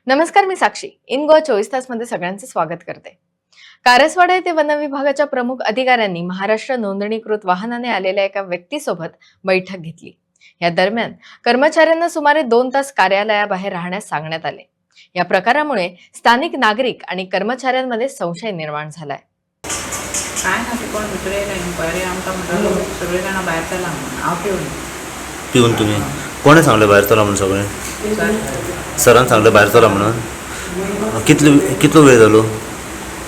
नमस्कार, मी साक्षी. इन गोवा 24 तासमध्ये सगळ्यांचं स्वागत करते. कारसवाडा येथे वन विभागाच्या प्रमुख अधिकाऱ्यांनी महाराष्ट्र नोंदणीकृत वाहनाने आलेल्या एका व्यक्तीसोबत बैठक घेतली. या दरम्यान कर्मचाऱ्यांना सुमारे 2 तास कार्यालयाबाहेर राहण्यास सांगण्यात आले. या प्रकारामुळे स्थानिक नागरिक आणि कर्मचाऱ्यांमध्ये संशय निर्माण झालाय. काय ना ते कोण दुसरे इन्क्वायरी आमकां म्हणटालो सगळे जाणां भायर चला म्हणून हांव पिऊन तुम्ही कोणे सांगले बाहेर चला म्हणून सगळे सरान सांगले बाहेर चला म्हणून कितलो वेळ जालो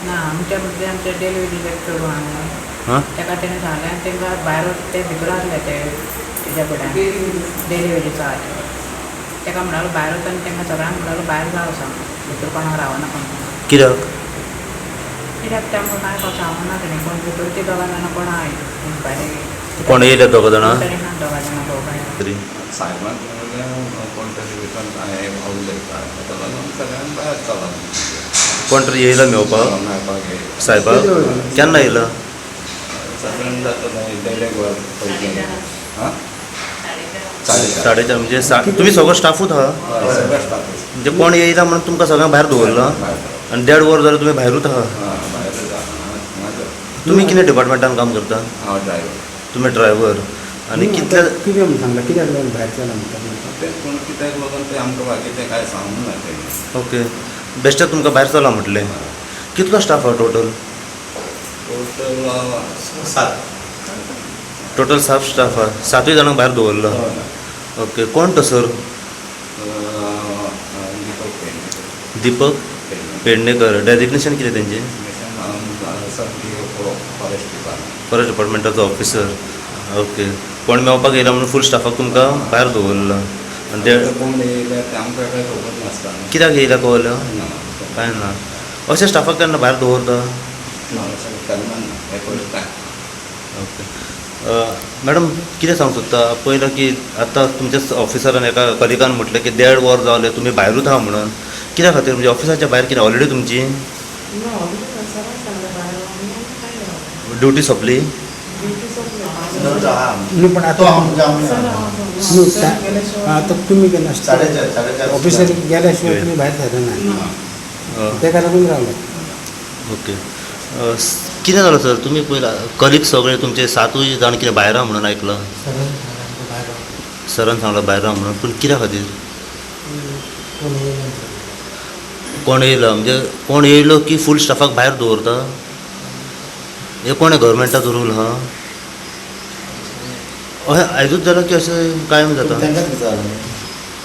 ना आमच्या मदले आमचे डेलिवरी चेडूं हांगा ताका तेणें सांगलें आनी तांकां भायर ते भितर आसले ते तेज्या कडेन डेलिवरीचो हाचो ताका म्हणटालो भायर वता आनी तांकां सगळ्यांक म्हणटालो भायर राव सांग भितर कोणाक रावनाका म्हणून कित्याक तें कांय सांगूना तेणें कोण भितर ते दोगां जाणां कोण आहाय इन्क्वायरी कोण येयले दोग जाणां दोगां जाणां दोगां साहेबांक कोण तरी विचार हांवें उलयता ताका लागून सगळ्यांक भायर चला कोण तरी येयला मेळपाक मेळपाक साहेबाक केन्ना येयला सगळ्यांक जाता देड एक वर पयलीं हां 4:30 म्हणजे तुम्ही सगळो स्टाफूच आहा सगळ्या स्टाफ म्हणजे कोण येयला म्हणून तुमकां सगळ्यांक भायर दवरला आनी 1.5 वर जाल्यार तुमी भायरूच आहा. भायर तुम्ही कितें डिपार्टमेंटान काम करता? हांव ड्रायव्हर तुम्ही ड्रायव्हर आनी कितले कितें म्हूण सांगला कित्याक लागून भायर चला म्हणटा ते पूण कित्याक लागून ते आमकां बाकी ते कांय सांगूंक ना तेणी ओके बेश्टेच तुमकां भायर चला म्हटलें. कितलो स्टाफ आहा टोटल? टोटल 7 टोटल 7 स्टाफ आहा. 7 जाणांक भायर दवरला. ओके कोण तो सर? दीपक पेडणेकर. डेजिग्नेशन कितें तेंचें? Forest डिपार्टमेंटाचो officer. ओके कोण मेळपाक येयला म्हणून फूल स्टाफाक तुमकां भायर दवरला आनी ते कोण येयले ते आमकां कांय खबर नासता कित्याक येयला कळ्ळें कांय ना. अशें स्टाफाक केन्ना भायर दवरता? केन्ना ना हें फस्ट टायम. ओके मॅडम कितें सांगूंक सोदता पयलो की आतां तुमच्या ऑफिसरान एका कलिगान म्हटलें की 1.5 वर जावले तुमी भायरूच आहा म्हणून. कित्या खातीर म्हणजे ऑफिसाच्या भायर कितें हॉलिडे तुमची ड्युटी सोंपली? न्हू पण आतां तुमी केन्ना ऑफिसार गेल्या शिवाय तुमी भायर सरना तेका लागून रावले. ओके कितें जालो सर तुमी पयला कलीग सगळे तुमचे 7 जाण कितें भायर आहा म्हणून आयकलां? सरान सांगलां भायर राव म्हणून. पूण कित्या खातीर? कोण येयला म्हणजे कोण येयलो की फूल स्टाफाक भायर दवरता? हे कोणे गव्हर्मेंटाचो रूल आहा? हय आयजूच जालो की अशें कायम जाता?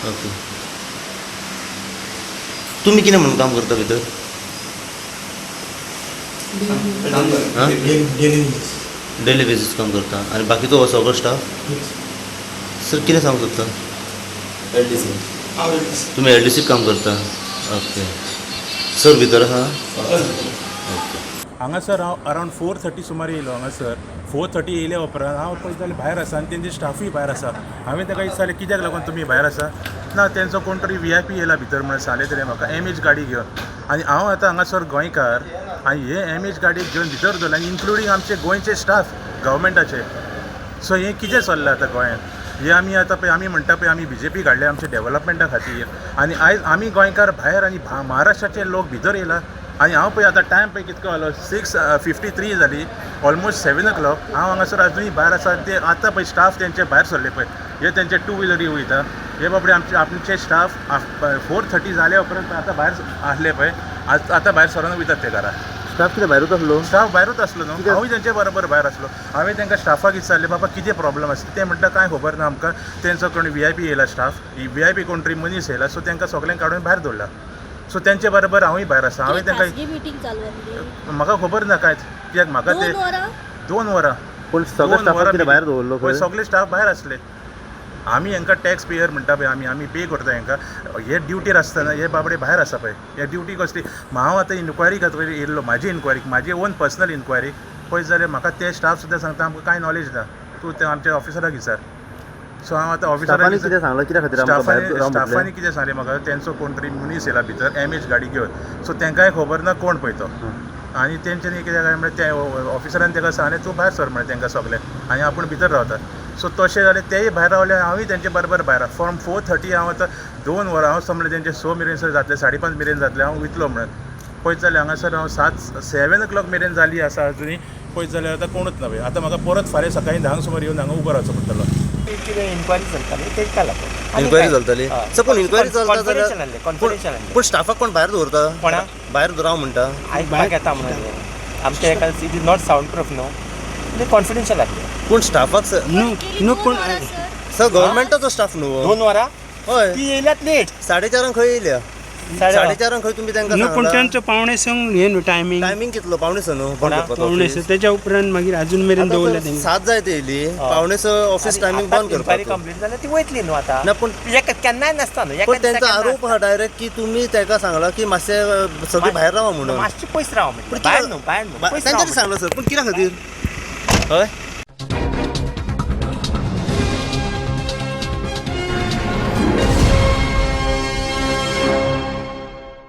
ओके तुमी कितें म्हणून काम करता भितर? डेली बेसीस काम करता आनी बाकीचो हो सगळो स्टाफ? सर कितें सांगूंक सोदता? तुमी एलडीसी काम करता? ओके सर भितर आहा? हांगासर हांव अरावंड 4:30 सुमार येयलो हांगासर. 4:30 येयल्या उपरांत हांव पळयत जाल्यार भायर आसा आनी तेंचे स्टाफूय भायर आसा. हांवें ताका विचारलें कित्याक लागून तुमी भायर आसा? ना तेंचो कोण तरी VIP येयला भितर म्हणून सांगलें तरी म्हाका MH गाडी घेवन. आनी हांव आतां हांगासर गोंयकार आनी हे MH गाडी घेवन भितर दवरला आनी इन्क्लुडींग आमचे गोंयचे स्टाफ गव्हर्मेंटाचे. सो हें कितें चल्लां आतां गोंयांत? हे आमी आतां पळय आमी म्हणटा पळय आमी BJP काडले आमच्या डेव्हलपमेंटा खातीर आनी आयज आमी गोंयकार भायर आनी महाराष्ट्राचे लोक भितर येयला. आनी हांव पळय आतां टायम पळय कितको जालो 6:53 जाली ऑलमोस्ट 7 o'clock. हांव हांगासर आजुनूय भायर आसा. ते आतां पळय स्टाफ तेंचे भायर सरले पळय हे तेंचे 2 व्हिलरी वयता हे बाबडे आमचे स्टाफ 4:30 जाल्या उपरांत आतां भायर आसले पळय आतां भायर सरोन वयतात ते घरा. स्टाफ कितें भायरूच आसलो? स्टाफ भायरूच आसलो न्हू. हांवूय तेंचे बरोबर भायर आसलो. हांवें तांकां स्टाफाक विचारलें बाबा कितें प्रॉब्लम आसा? ते म्हणटा कांय खबर ना आमकां. तेंचो कोण VIP येयला स्टाफ VIP कोण तरी मनीस येयला सो तांकां सगळ्यांक काडून भायर दवरला. सो तेंचे बरोबर हांवूय भायर आसा. हांवें तांकां म्हाका खबर ना कांयच कित्याक म्हाका ते 2 वरां पूण सगळे स्टाफाक कितें भायर दवरलो पळय सगळे स्टाफ भायर आसले. आमी हांकां टॅक्स पेयर म्हणटा पळय आमी पे करता हांकां. हे ड्युटीर आसतना हे बाबडे भायर आसा पळय हे ड्युटी कसली. हांव आतां इन्क्वायरी खातीर येयल्लो म्हाजी इन्क्वायरी म्हाजी ओन पर्सनल इन्क्वायरी पळयत जाल्यार म्हाका ते स्टाफ सुद्दां सांगता आमकां कांय नॉलेज ना. तूं ते आमच्या ऑफिसराक विचार. सो हांव आतां ऑफिसराक कितें सांगलां कित्या खातीर स्टाफांनी कितें सांगलें म्हाका तेंचो कोण तरी मनीस येयला भितर MH गाडी घेवन. सो तांकांय खबर ना कोण पळय तो. आनी तेंच्यांनी कितें काय म्हणल्यार त्या ऑफिसरान ताका सांगलें तूं भायर सर म्हणलें तांकां सगळें आनी आपूण भितर रावता. सो तशें जालें तेय भायर रावले हांवूय तेंचे बरोबर भायर फ्रॉम 4:30 हांव आतां 2 वरां हांव समजलें तेंचे 6 मेरेन सर जातले 5:30 मेरेन जातले हांव वयतलो म्हणून पळयत जाल्यार हांगासर हांव 7 o'clock मेरेन जाली आसा अजुनी पळयत जाल्यार आतां कोणूच नवे आतां म्हाका परत फाल्यां सकाळीं 10 सुमार येवन हांगा उबो रावचो पडटलो कितें इन्क्वायरी चलताली तेका लागून इन्क्वायरी चलतली सर पूण इन्क्वायरी चलता कॉन्फिडेन्शियल जाल्यार आहले कॉन्फिडेन्शियल आहले पूण स्टाफाक कोण भायर दवरता कोणाक? भायर राव म्हणटा आयकपाक येता म्हणून आमच्या एका it is not sound proof न्हू ते कॉन्फिडेन्शियल आहले पूण स्टाफाक सर न्हू कोण सर गव्हर्मेंटाचो स्टाफ न्हू 2 वरां हय ती येयल्यात लेट 4:30 खंय येयल्या 4:30 खंय तुमी तांकां न्हू पूण सांगला तेंचो पावणे संग हे न्हू टायमींग टायमींग कितलो 5:30 न्हू पावणे स त्याच्या उपरांत मागीर अजून मेरेन दवरल्या तेंका 7 जाय ते येयली 5:30 ऑफिस टायमींग बंद इन्क्वायरी करपाक कंप्लीट जाल्यार ती वयतली न्हू आतां ना पूण केन्नाय नासता न्हू पण त्यांचा आरोप हा डायरेक्ट की तुम्ही ताका सांगला की मातशे सगळी भायर रावा म्हणून मातशी पयस राव पण भायर न्हू भायर न्हू पयस राव तांच्यानी सांगला सर पूण कित्या खातीर हय